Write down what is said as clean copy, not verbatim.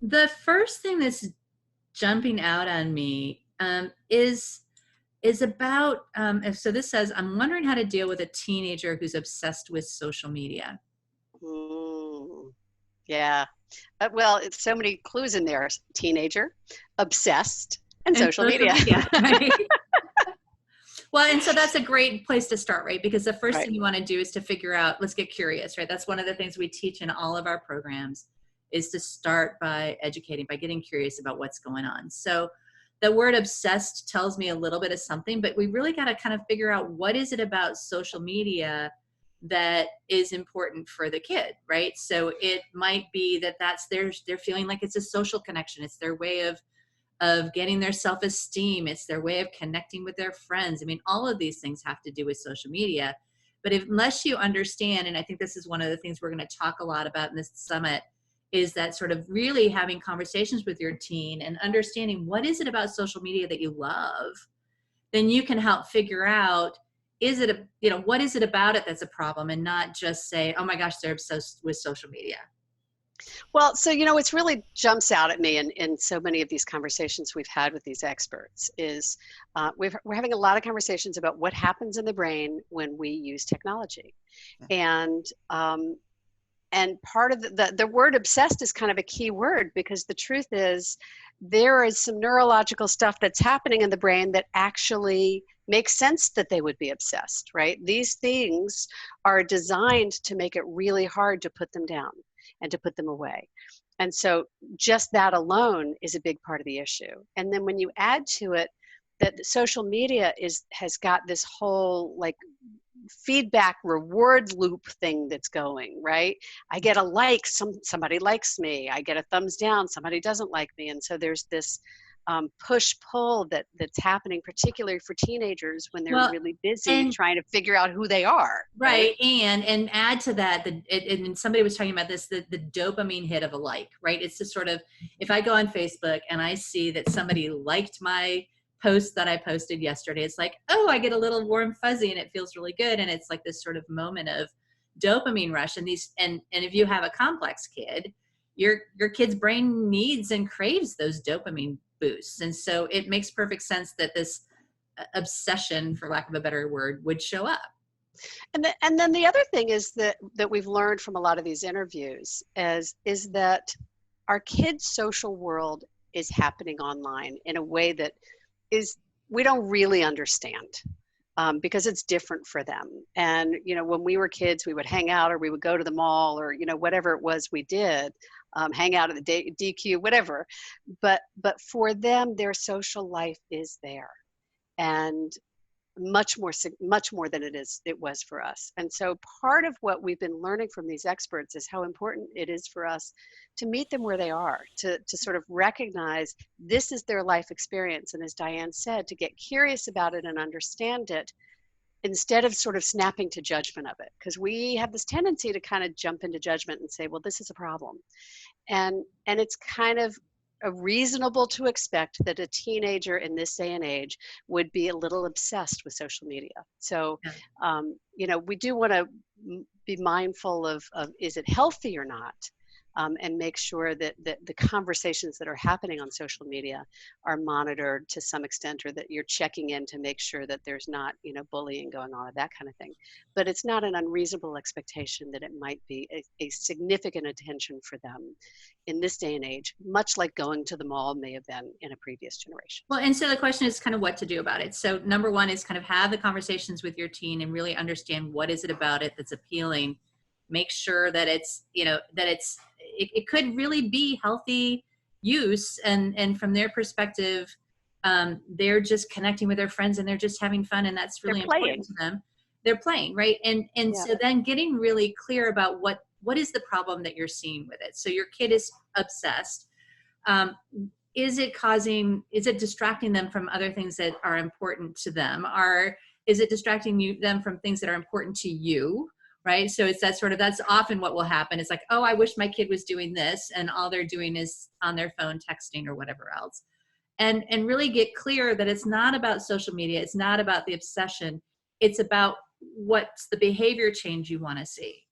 The first thing that's jumping out on me is about so this says, I'm wondering how to deal with a teenager who's obsessed with social media. Mm, yeah. Well, it's so many clues in there. Teenager, obsessed, and And social social media. media, right? Well, and so that's a great place to start, right? Because the first Right. thing you want to do is to figure out, let's get curious, right? That's one of the things we teach in all of our programs, is to start by educating, by getting curious about what's going on. So the word obsessed tells me a little bit of something, but we really got to kind of figure out, what is it about social media that is important for the kid, right? So it might be that they're feeling like it's a social connection. It's their way of getting their self-esteem. It's their way of connecting with their friends. I mean, all of these things have to do with social media. But unless you understand, and I think this is one of the things we're going to talk a lot about in this summit, is that sort of really having conversations with your teen and understanding, what is it about social media that you love, then you can help figure out, what is it about it that's a problem, and not just say, oh my gosh, they're obsessed with social media. Well, so, it's really jumps out at me in so many of these conversations we've had with these experts is we're having a lot of conversations about what happens in the brain when we use technology. And part of the word obsessed is kind of a key word, because the truth is there is some neurological stuff that's happening in the brain that actually makes sense that they would be obsessed, right? These things are designed to make it really hard to put them down and to put them away. And so just that alone is a big part of the issue. And then when you add to it that the social media has got this whole like feedback reward loop thing that's going, right? I get a like, somebody likes me. I get a thumbs down, somebody doesn't like me. And so there's this push-pull that's happening, particularly for teenagers when they're Well, really busy and trying to figure out who they are, right? right, and add to that, and somebody was talking about this, the dopamine hit of a like, right? It's just sort of, if I go on Facebook and I see that somebody liked my post that I posted yesterday, it's like, oh, I get a little warm fuzzy and it feels really good, and it's like this sort of moment of dopamine rush. And if you have a complex kid, your kid's brain needs and craves those dopamine boosts, and so it makes perfect sense that this obsession, for lack of a better word, would show up. And then the other thing is that we've learned from a lot of these interviews is that our kids' social world is happening online in a way that is we don't really understand, because it's different for them. And when we were kids, we would hang out, or we would go to the mall, or whatever it was we did, hang out at the DQ, whatever. But for them, their social life is there, and much more than it was for us. And so part of what we've been learning from these experts is how important it is for us to meet them where they are, to sort of recognize this is their life experience, and as Diane said, to get curious about it and understand it instead of sort of snapping to judgment of it, because we have this tendency to kind of jump into judgment and say, well, this is a problem. And it's kind of reasonable to expect that a teenager in this day and age would be a little obsessed with social media. So, we do want to be mindful of is it healthy or not, and make sure that the conversations that are happening on social media are monitored to some extent, or that you're checking in to make sure that there's not, bullying going on, or that kind of thing. But it's not an unreasonable expectation that it might be a significant attention for them in this day and age, much like going to the mall may have been in a previous generation. Well, and so the question is kind of what to do about it. So number one is kind of have the conversations with your teen and really understand, what is it about it that's appealing. Make sure that it could really be healthy use, and from their perspective, they're just connecting with their friends and they're just having fun, and that's really important to them. They're playing, right? And Yeah. So then getting really clear about what is the problem that you're seeing with it. So your kid is obsessed. Is it distracting them from other things that are important to them? Is it distracting them from things that are important to you? Right? So it's that's often what will happen. It's like, oh, I wish my kid was doing this, and all they're doing is on their phone texting or whatever else. And really get clear that it's not about social media. It's not about the obsession. It's about what's the behavior change you want to see.